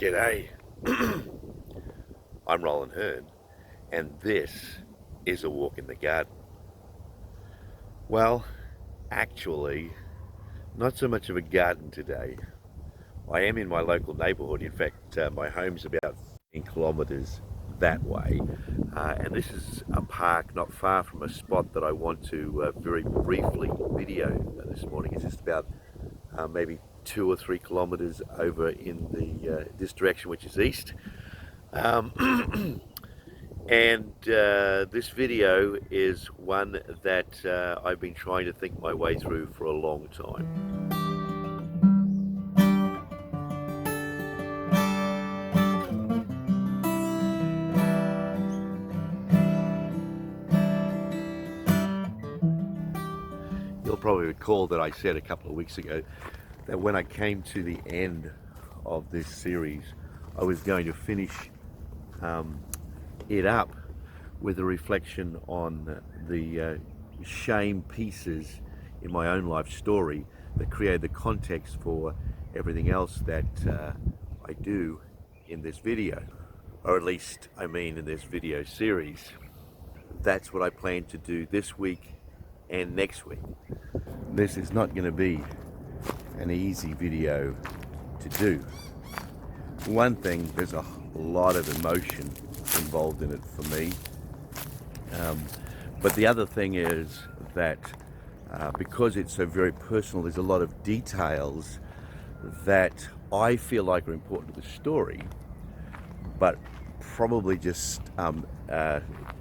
G'day, I'm Roland Hearn, and this is a walk in the garden. Well, actually, not so much of a garden today. I am in my local neighbourhood. In fact, my home's about 15 kilometres that way, and this is a park not far from a spot that I want to very briefly video this morning. It's just about maybe 2 or 3 kilometres over in the this direction, which is east. And this video is one that I've been trying to think my way through for a long time. You'll probably recall that I said a couple of weeks ago that when I came to the end of this series, I was going to finish it up with a reflection on the shame pieces in my own life story that create the context for everything else that I do in this video, or at least I mean in this video series. That's what I plan to do this week and next week. This is not going to be an easy video to do. One thing, there's a lot of emotion involved in it for me, but the other thing is that because it's so very personal, there's a lot of details that I feel like are important to the story, but probably just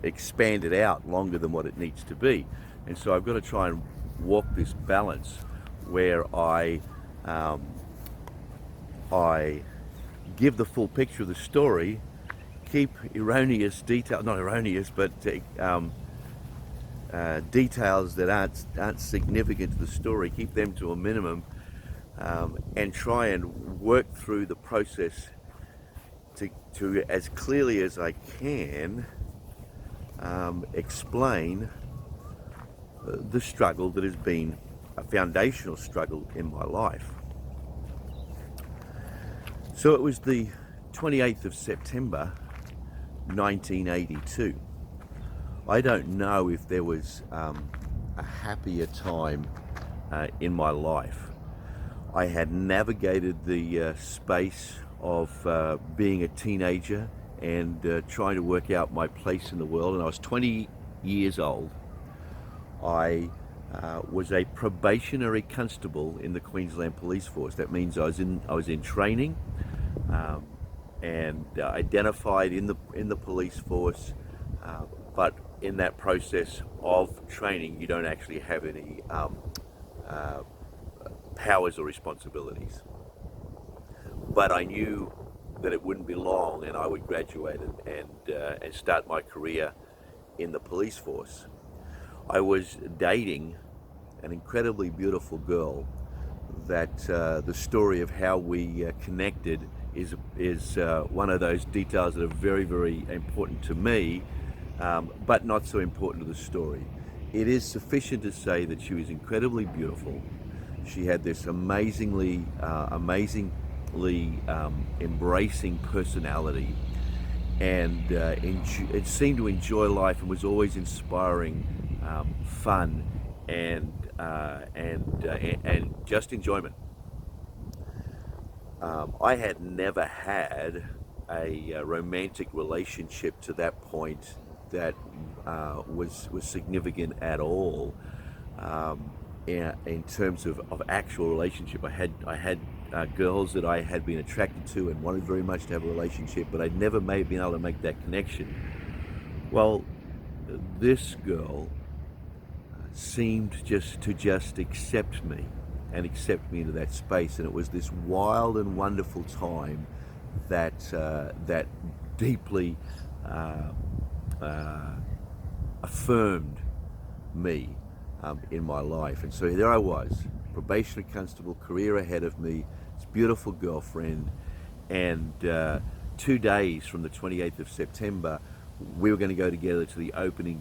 expanded out longer than what it needs to be. And so I've got to try and walk this balance where I give the full picture of the story, keep erroneous detail, not erroneous, but details that aren't significant to the story, keep them to a minimum, and try and work through the process to as clearly as I can explain the struggle that has been a foundational struggle in my life. So it was the 28th of September 1982. I don't know if there was a happier time in my life. I had navigated the space of being a teenager and trying to work out my place in the world, and I was 20 years old. I was a probationary constable in the Queensland Police Force. That means I was in training and identified in the police force, but in that process of training, you don't actually have any powers or responsibilities. But I knew that it wouldn't be long, and I would graduate and start my career in the police force. I was dating an incredibly beautiful girl that the story of how we connected is one of those details that are very, very important to me, but not so important to the story. It is sufficient to say that she was incredibly beautiful. She had this amazingly embracing personality, and it seemed to enjoy life and was always inspiring fun and just enjoyment. I had never had a romantic relationship to that point that was significant at all in terms of actual relationship. I had girls that I had been attracted to and wanted very much to have a relationship, but I'd never been able to make that connection. Well, this girl seemed to accept me and accept me into that space, and it was this wild and wonderful time that that deeply affirmed me in my life. And so there I was, probationary constable, career ahead of me, this beautiful girlfriend, and 2 days from the 28th of September, we were going to go together to the opening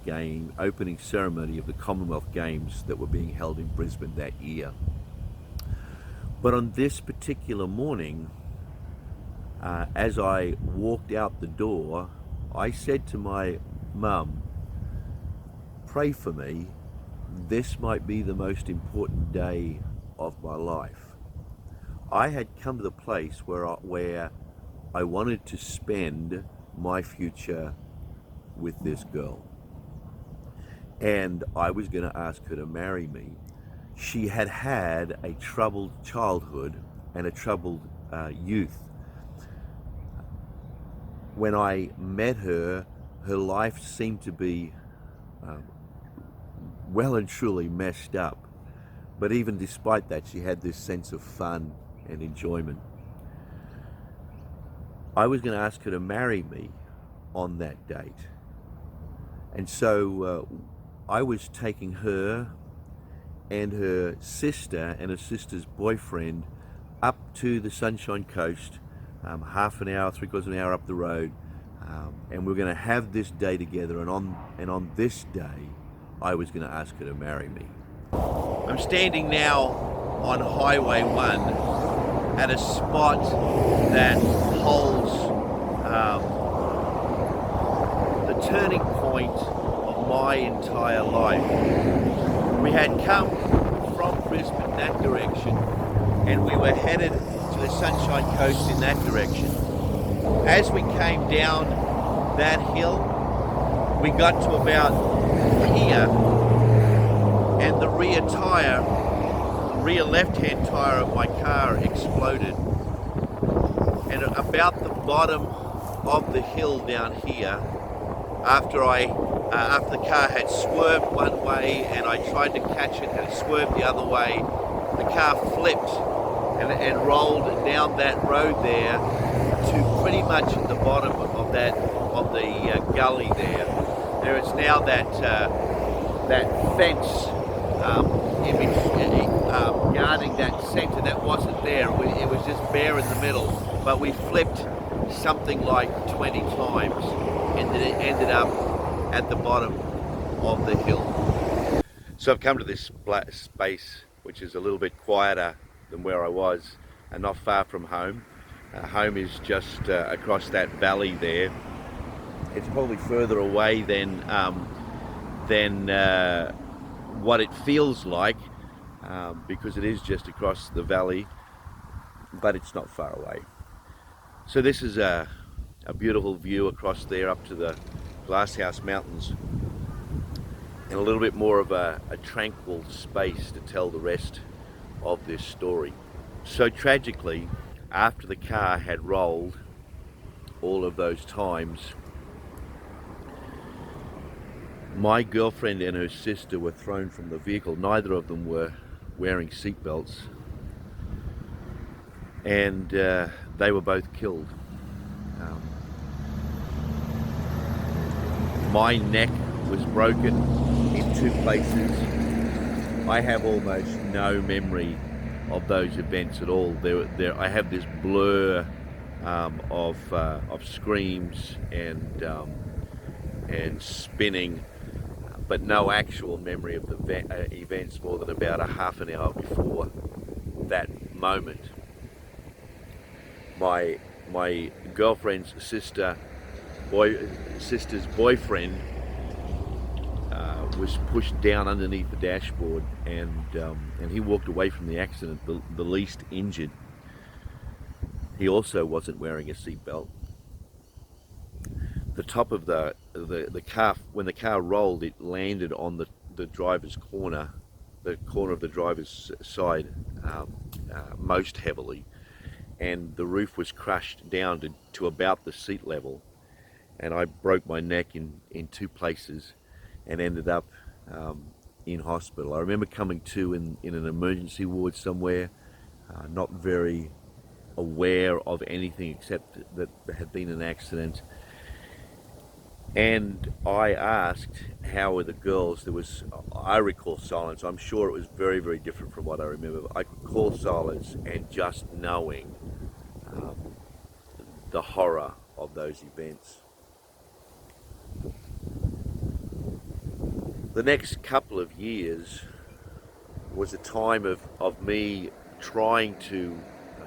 ceremony of the Commonwealth Games that were being held in Brisbane that year. But on this particular morning, as I walked out the door, I said to my mum, pray for me, this might be the most important day of my life. I had come to the place where I wanted to spend my future with this girl. And I was going to ask her to marry me. She had had a troubled childhood and a troubled youth. When I met her, her life seemed to be well and truly messed up. But even despite that, she had this sense of fun and enjoyment. I was going to ask her to marry me on that date. And so I was taking her and her sister and her sister's boyfriend up to the Sunshine Coast, half an hour, 3/4 of an hour up the road, and we were going to have this day together. And on this day, I was going to ask her to marry me. I'm standing now on Highway 1 at a spot that holds the turning point of my entire life. We had come from Brisbane that direction, and we were headed to the Sunshine Coast in that direction. As we came down that hill, we got to about here, and the rear left-hand tire of my car exploded. And about the bottom of the hill down here, after the car had swerved one way and I tried to catch it and it swerved the other way, the car flipped and rolled down that road there to pretty much at the bottom of the gully there. There is now that fence guarding that centre that wasn't there. It was just bare in the middle, but we flipped something like 20 times and then it ended up at the bottom of the hill. So I've come to this space which is a little bit quieter than where I was and not far from home. Home is just across that valley there. It's probably further away than what it feels like, because it is just across the valley, but it's not far away. So this is a beautiful view across there up to the Glasshouse Mountains, and a little bit more of a tranquil space to tell the rest of this story. So tragically, after the car had rolled all of those times, my girlfriend and her sister were thrown from the vehicle. Neither of them were wearing seatbelts, and they were both killed. My neck was broken in 2 places. I have almost no memory of those events at all. I have this blur of screams and spinning, but no actual memory of the events more than about a half an hour before that moment. My girlfriend's sister's boyfriend was pushed down underneath the dashboard, and he walked away from the accident the least injured. He also wasn't wearing a seatbelt. The top of the car, when the car rolled, it landed on the driver's corner, the corner of the driver's side, most heavily, and the roof was crushed down to about the seat level, and I broke my neck in 2 places and ended up in hospital. I remember coming to in an emergency ward somewhere, not very aware of anything except that there had been an accident. And I asked, how were the girls? I recall silence. I'm sure it was very, very different from what I remember. I could call silence, and just knowing the horror of those events. The next couple of years was a time of me trying to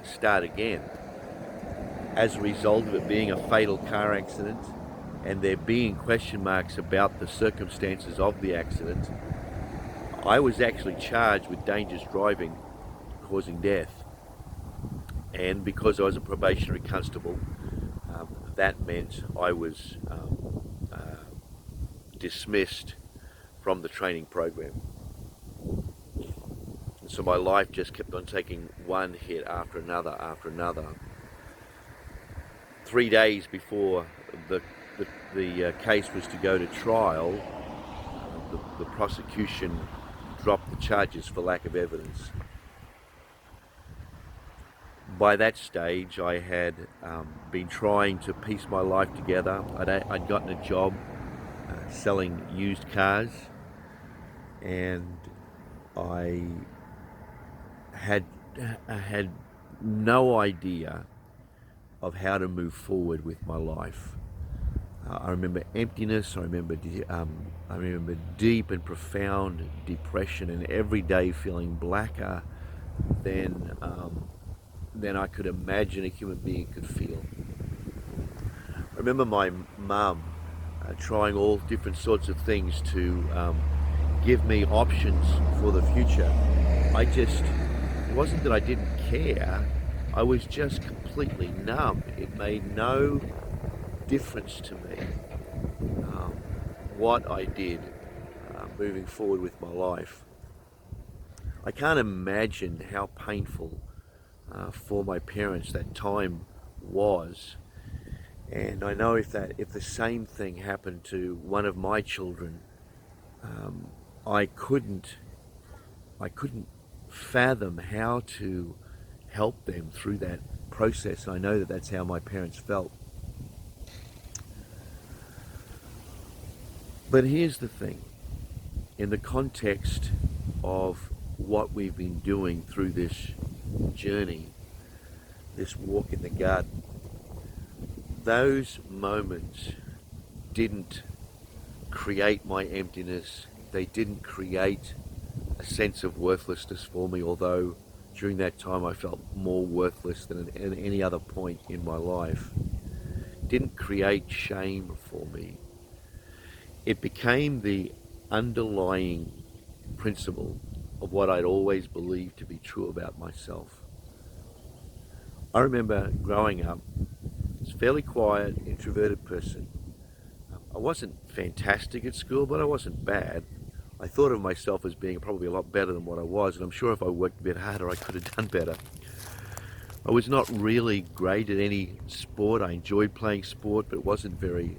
start again. as a result of it being a fatal car accident and there being question marks about the circumstances of the accident, I was actually charged with dangerous driving causing death. And because I was a probationary constable, that meant I was dismissed from the training program. And so my life just kept on taking one hit after another after another. 3 days before the case was to go to trial, the prosecution dropped the charges for lack of evidence. By that stage, I had been trying to piece my life together. I'd gotten a job selling used cars, and I had no idea of how to move forward with my life. I remember emptiness. I remember deep and profound depression, and every day feeling blacker than I could imagine a human being could feel. I remember my mum trying all different sorts of things to give me options for the future. It wasn't that I didn't care, I was just completely numb. It made no difference to me what I did moving forward with my life. I can't imagine how painful for my parents that time was, and I know if the same thing happened to one of my children, I couldn't fathom how to help them through that process. I know that that's how my parents felt. But here's the thing, in the context of what we've been doing through this journey, this walk in the garden, those moments didn't create my emptiness. They didn't create a sense of worthlessness for me, although during that time I felt more worthless than at any other point in my life. It didn't create shame for me. It became the underlying principle of what I'd always believed to be true about myself. I remember growing up as a fairly quiet, introverted person. I wasn't fantastic at school, but I wasn't bad. I thought of myself as being probably a lot better than what I was, and I'm sure if I worked a bit harder, I could have done better. I was not really great at any sport. I enjoyed playing sport, but wasn't very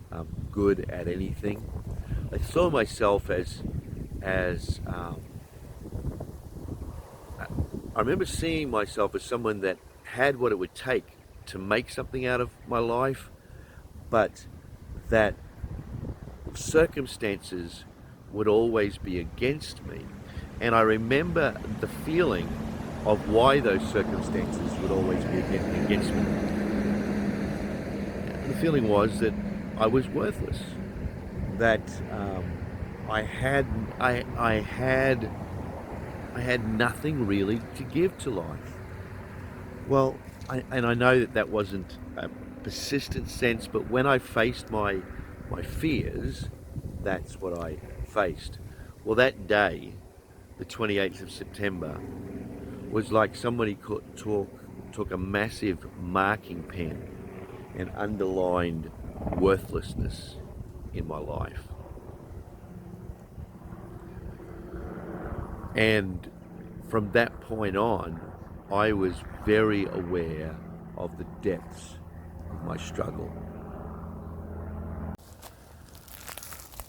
good at anything. I saw myself as I remember seeing myself as someone that had what it would take to make something out of my life, but that circumstances would always be against me. And I remember the feeling of why those circumstances would always be against me. The feeling was that I was worthless, that I had nothing really to give to life. Well, I know that wasn't a persistent sense, but when I faced my fears, that's what I faced. Well, that day, the 28th of September, was like somebody took a massive marking pen and underlined worthlessness in my life. And from that point on, I was very aware of the depths of my struggle.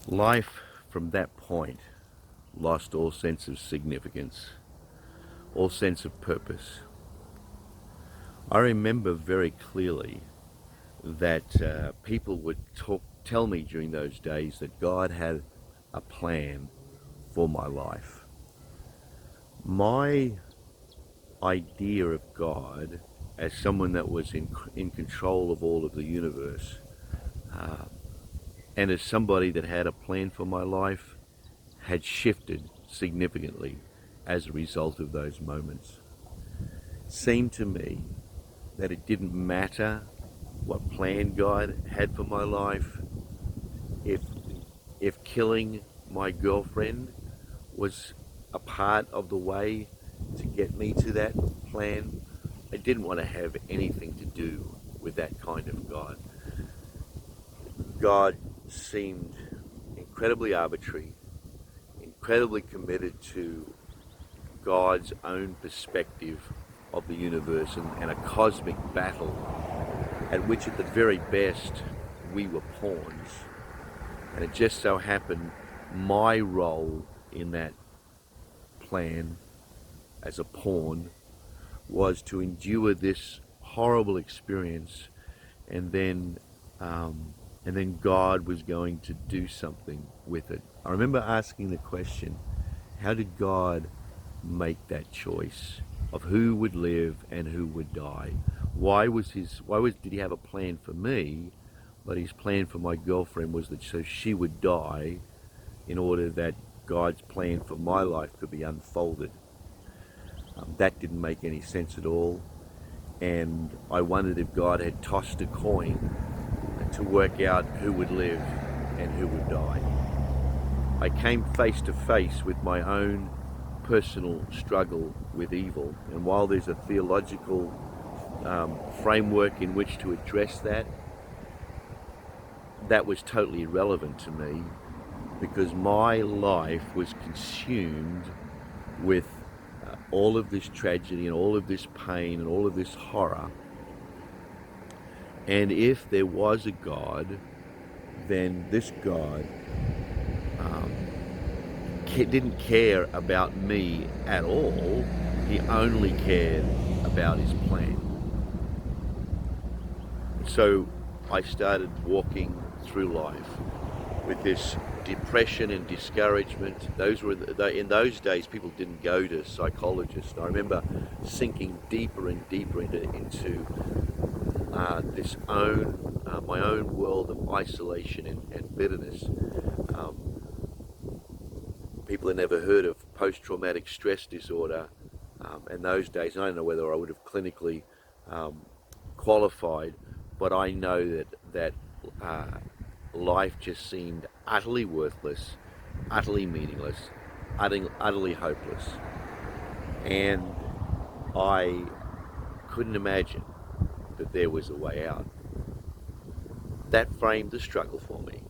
Life from that point lost all sense of significance, all sense of purpose. I remember very clearly that people would tell me during those days that God had a plan for my life. My idea of God as someone that was in control of all of the universe, and as somebody that had a plan for my life, had shifted significantly as a result of those moments. It seemed to me that it didn't matter what plan God had for my life, if killing my girlfriend was a part of the way to get me to that plan. I didn't want to have anything to do with that kind of God. God seemed incredibly arbitrary, incredibly committed to God's own perspective of the universe and a cosmic battle at which at the very best we were pawns. And it just so happened my role in that plan as a pawn was to endure this horrible experience, and then God was going to do something with it. I remember asking the question, how did God make that choice of who would live and who would die? Did he have a plan for me, but his plan for my girlfriend was that so she would die in order that God's plan for my life could be unfolded? That didn't make any sense at all, and I wondered if God had tossed a coin to work out who would live and who would die. I came face to face with my own personal struggle with evil, and while there's a theological framework in which to address that, that was totally irrelevant to me, because my life was consumed with all of this tragedy and all of this pain and all of this horror. And if there was a God, then this God didn't care about me at all. He only cared about his plan. So I started walking through life with this depression and discouragement. In those days, people didn't go to psychologists. I remember sinking deeper and deeper into my own world of isolation and bitterness. People had never heard of post-traumatic stress disorder in those days. And I don't know whether I would have clinically qualified, but I know that life just seemed utterly worthless, utterly meaningless, utterly hopeless. And I couldn't imagine that there was a way out. That framed the struggle for me.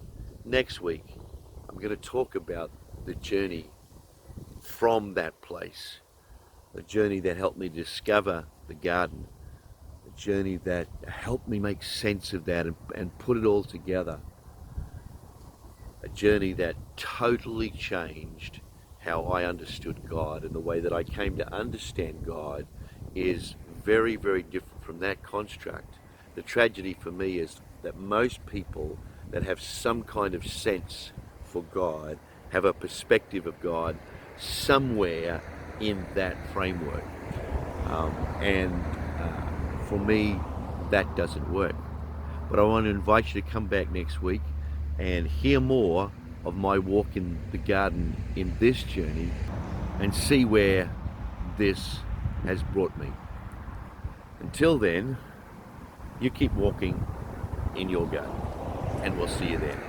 Next week, I'm going to talk about the journey from that place, the journey that helped me discover the garden, the journey that helped me make sense of that and put it all together, a journey that totally changed how I understood God, and the way that I came to understand God is very, very different from that construct. The tragedy for me is that most people that have some kind of sense for God have a perspective of God somewhere in that framework. For me, that doesn't work. But I want to invite you to come back next week and hear more of my walk in the garden in this journey and see where this has brought me. Until then, you keep walking in your garden, and we'll see you there.